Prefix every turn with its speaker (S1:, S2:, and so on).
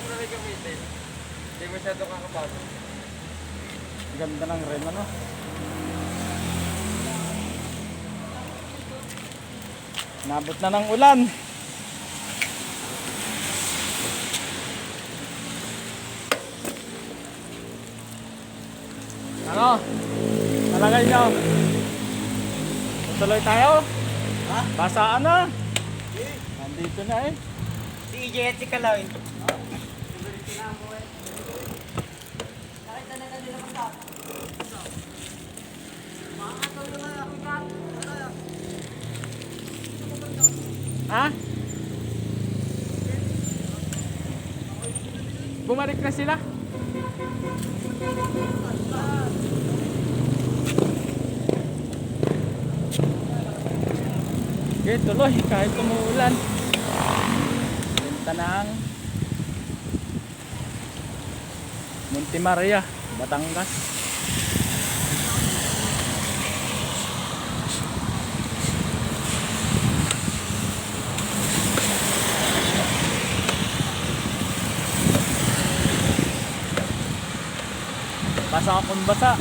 S1: mo na gamitin. Hindi masyado kakapagod.
S2: Ganda ng rim, ano? Nabot na ng ulan. Ano? Talagay nyo. Tuloy tayo.
S1: Ha?
S2: Basaan na. Nandito na eh.
S1: Si EJ at si Kaloy.
S2: Ha? Bumalik na sila? Okay, tuloy kahit tumuulan. Punta ng Monte Maria, Batangas. Basa akong basa.